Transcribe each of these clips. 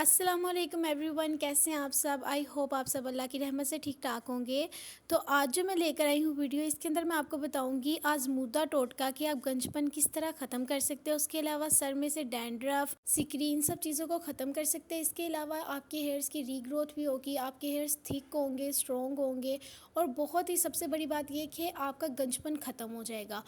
अस्सलामुअलैकुम एवरीवन, कैसे हैं आप सब। आई होप आप सब अल्लाह की रहमत से ठीक ठाक होंगे। तो आज जो मैं लेकर आई हूँ वीडियो, इसके अंदर मैं आपको बताऊंगी आजमूदा टोटका कि आप गंजपन किस तरह ख़त्म कर सकते हैं। उसके अलावा सर में से डैंड्रफ, सिकरी, इन सब चीज़ों को ख़त्म कर सकते हैं। इसके अलावा आपके हेयर्स की रीग्रोथ भी होगी, आपके हेयर्स थिक होंगे, स्ट्रॉन्ग होंगे और बहुत ही सबसे बड़ी बात यह कि आपका गंजपन ख़त्म हो जाएगा।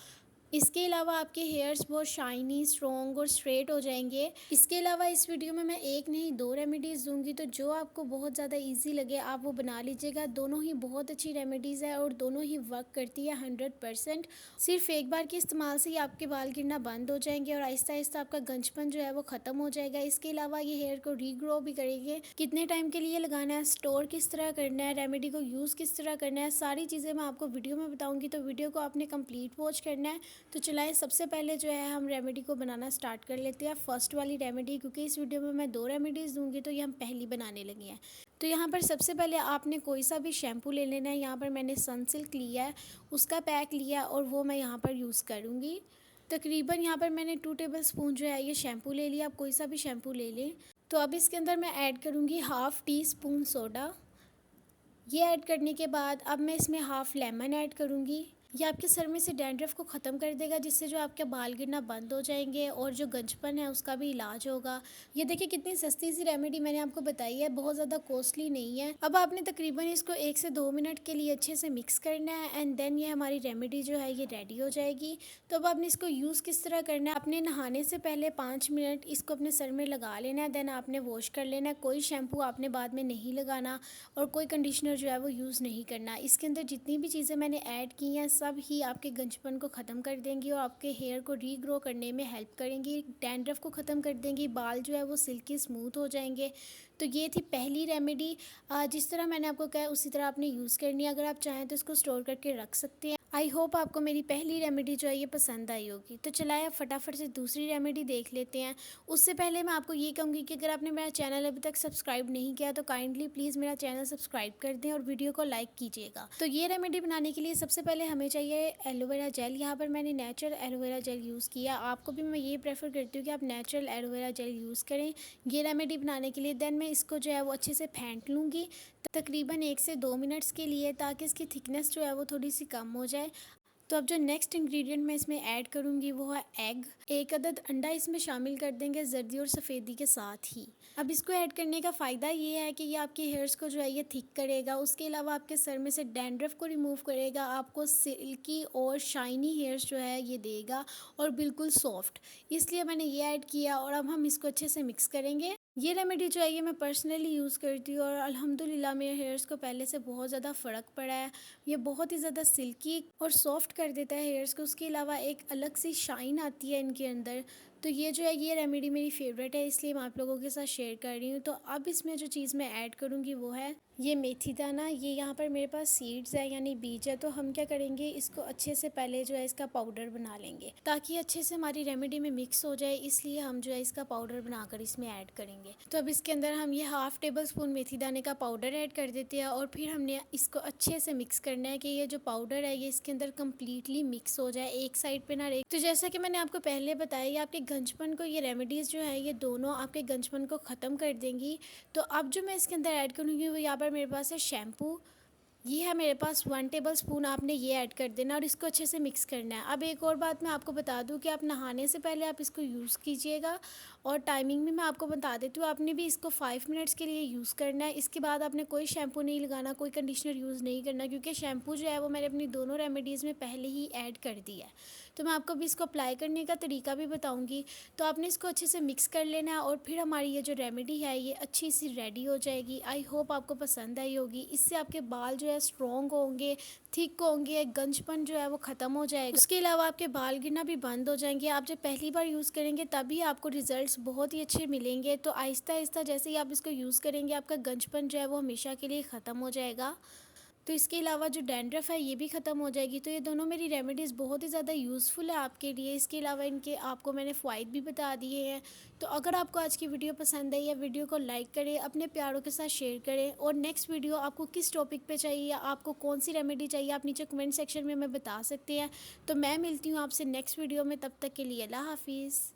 इसके अलावा आपके हेयर्स बहुत शाइनी, स्ट्रॉन्ग और स्ट्रेट हो जाएंगे। इसके अलावा इस वीडियो में मैं एक नहीं दो रेमेडीज़ दूंगी, तो जो आपको बहुत ज़्यादा इजी लगे आप वो बना लीजिएगा। दोनों ही बहुत अच्छी रेमेडीज़ है और दोनों ही वर्क करती है 100%। सिर्फ एक बार के इस्तेमाल से ही आपके बाल गिरना बंद हो जाएंगे और आहिस्ता आहिस्ता आपका गंजपन जो है वो ख़त्म हो जाएगा। इसके अलावा ये हेयर को रीग्रो भी करेंगे। कितने टाइम के लिए लगाना है, स्टोर किस तरह करना है, रेमेडी को यूज़ किस तरह करना है, सारी चीज़ें मैं आपको वीडियो में बताऊँगी। तो वीडियो को आपने कम्प्लीट वॉच करना है। तो चलाएं, सबसे पहले जो है हम रेमेडी को बनाना स्टार्ट कर लेते हैं। फर्स्ट वाली रेमेडी, क्योंकि इस वीडियो में मैं दो रेमेडीज़ दूंगी तो ये हम पहली बनाने लगे हैं। तो यहाँ पर सबसे पहले आपने कोई सा भी शैम्पू ले लेना है। यहाँ पर मैंने सनसिल्क लिया है, उसका पैक लिया और वो मैं यहाँ पर यूज़ करूँगी। तकरीबन यहाँ पर मैंने 2 टेबल स्पून जो है ये शैम्पू ले लिया। आप कोई सा भी शैम्पू ले लें। तो अब इसके अंदर मैं ऐड करूँगी हाफ़ टी स्पून सोडा। ये ऐड करने के बाद अब मैं इसमें हाफ़ लेमन ऐड करूँगी। ये आपके सर में से डैंड्रफ को ख़त्म कर देगा, जिससे जो आपके बाल गिरना बंद हो जाएंगे और जो गंजपन है उसका भी इलाज होगा। ये देखिए कितनी सस्ती सी रेमेडी मैंने आपको बताई है, बहुत ज़्यादा कॉस्टली नहीं है। अब आपने तकरीबन इसको 1 से 2 मिनट के लिए अच्छे से मिक्स करना है एंड देन ये हमारी रेमेडी जो है ये रेडी हो जाएगी। तो अब आपने इसको यूज़ किस तरह करना है, अपने नहाने से पहले 5 मिनट इसको अपने सर में लगा लेना है। देन आपने वॉश कर लेना है। कोई शैम्पू आपने बाद में नहीं लगाना और कोई कंडीशनर जो है वो यूज़ नहीं करना। इसके अंदर जितनी भी चीज़ें मैंने ऐड की हैं सब ही आपके गंजपन को ख़त्म कर देंगी और आपके हेयर को रीग्रो करने में हेल्प करेंगी, डैंड्रफ को ख़त्म कर देंगी, बाल जो है वो सिल्की स्मूथ हो जाएंगे। तो ये थी पहली रेमेडी। जिस तरह मैंने आपको कहा उसी तरह आपने यूज़ करनी है। अगर आप चाहें तो इसको स्टोर करके रख सकते हैं। आई होप आपको मेरी पहली रेमेडी जो है ये पसंद आई होगी। तो चलाएं अब फटाफट से दूसरी रेमेडी देख लेते हैं। उससे पहले मैं आपको ये कहूँगी कि अगर आपने मेरा चैनल अभी तक सब्सक्राइब नहीं किया तो काइंडली प्लीज़ मेरा चैनल सब्सक्राइब कर दें और वीडियो को लाइक कीजिएगा। तो ये रेमेडी बनाने के लिए सबसे पहले हमें चाहिए एलोवेरा जेल। यहाँ पर मैंने नेचुरल एलोवेरा जेल यूज़ किया। आपको भी मैं ये प्रेफर करती हूँ कि आप नेचुरल एलोवेरा जेल यूज़ करें ये रेमेडी बनाने के लिए। देन मैं इसको जो है वो अच्छे से फेंट लूँगी तकरीबन 1 से 2 मिनट्स के लिए, ताकि इसकी थिकनेस जो है वो थोड़ी सी कम हो जाए। तो अब जो नेक्स्ट इंग्रेडिएंट मैं इसमें ऐड करूँगी वो है एग। 1 अदद अंडा इसमें शामिल कर देंगे जर्दी और सफ़ेदी के साथ ही। अब इसको ऐड करने का फ़ायदा ये है कि ये आपके हेयर्स को जो है ये थिक करेगा। उसके अलावा आपके सर में से डैंड्रफ को रिमूव करेगा, आपको सिल्की और शाइनी हेयर्स जो है ये देगा और बिल्कुल सॉफ्ट। इसलिए मैंने ये ऐड किया और अब हम इसको अच्छे से मिक्स करेंगे। ये रेमेडी जो है ये मैं पर्सनली यूज़ करती हूँ और अल्हम्दुलिल्लाह मेरे हेयर्स को पहले से बहुत ज़्यादा फ़र्क पड़ा है। ये बहुत ही ज़्यादा सिल्की और सॉफ्ट कर देता है हेयर्स को। उसके अलावा एक अलग सी शाइन आती है इनके अंदर। तो ये जो है ये रेमेडी मेरी फेवरेट है, इसलिए मैं आप लोगों के साथ शेयर कर रही हूँ। तो अब इसमें जो चीज़ मैं ऐड करूँगी वो है ये मेथी दाना। ये यहाँ पर मेरे पास सीड्स है यानी बीज है। तो हम क्या करेंगे, इसको अच्छे से पहले जो है इसका पाउडर बना लेंगे ताकि अच्छे से हमारी रेमेडी में मिक्स हो जाए। इसलिए हम जो है इसका पाउडर बनाकर इसमें ऐड करेंगे। तो अब इसके अंदर हम ये हाफ़ टेबल स्पून मेथी दाने का पाउडर ऐड कर देते हैं और फिर हमने इसको अच्छे से मिक्स करना है कि ये जो पाउडर है ये इसके अंदर कम्प्लीटली मिक्स हो जाए, एक साइड पे ना रहे। तो जैसा कि मैंने आपको पहले बताया, आपके गंजपन को ये रेमेडीज़ जो है ये दोनों आपके गंजपन को ख़त्म कर देंगी। तो अब जो मैं इसके अंदर ऐड करूँगी वो यहाँ पर मेरे पास है शैम्पू। ये है मेरे पास 1 टेबल स्पून, आपने ये ऐड कर देना और इसको अच्छे से मिक्स करना है। अब एक और बात मैं आपको बता दूं कि आप नहाने से पहले आप इसको यूज़ कीजिएगा और टाइमिंग भी मैं आपको बता देती हूँ। आपने भी इसको 5 मिनट्स के लिए यूज़ करना है। इसके बाद आपने कोई शैम्पू नहीं लगाना, कोई कंडीशनर यूज़ नहीं करना, क्योंकि शैम्पू जो है वो मैंने अपनी दोनों रेमेडीज़ में पहले ही ऐड कर दिया है। तो मैं आपको भी इसको अप्लाई करने का तरीका भी बताऊँगी। तो आपने इसको अच्छे से मिक्स कर लेना है और फिर हमारी ये जो रेमेडी है ये अच्छी सी रेडी हो जाएगी। आई होप आपको पसंद आई होगी। इससे आपके बाल जो है स्ट्रॉन्ग होंगे, थिक होंगे, गंजपन जो है वो ख़त्म हो जाएगा। उसके अलावा आपके बाल गिरना भी बंद हो जाएंगे। आप जब पहली बार यूज़ करेंगे तभी आपको रिजल्ट्स बहुत ही अच्छे मिलेंगे। तो आहिस्ता आहिस्ता जैसे ही आप इसको यूज़ करेंगे आपका गंजपन जो है वो हमेशा के लिए ख़त्म हो जाएगा। तो इसके अलावा जो डैंड्रफ है ये भी ख़त्म हो जाएगी। तो ये दोनों मेरी रेमेडीज़ बहुत ही ज़्यादा यूज़फुल है आपके लिए। इसके अलावा इनके आपको मैंने फ़ायदे भी बता दिए हैं। तो अगर आपको आज की वीडियो पसंद आई या वीडियो को लाइक करें, अपने प्यारों के साथ शेयर करें और नेक्स्ट वीडियो आपको किस टॉपिक पे चाहिए या आपको कौन सी रेमेडी चाहिए आप नीचे कमेंट सेक्शन में हमें बता सकते हैं। तो मैं मिलती हूँ आपसे नेक्स्ट वीडियो में, तब तक के लिए अल्लाह हाफिज़।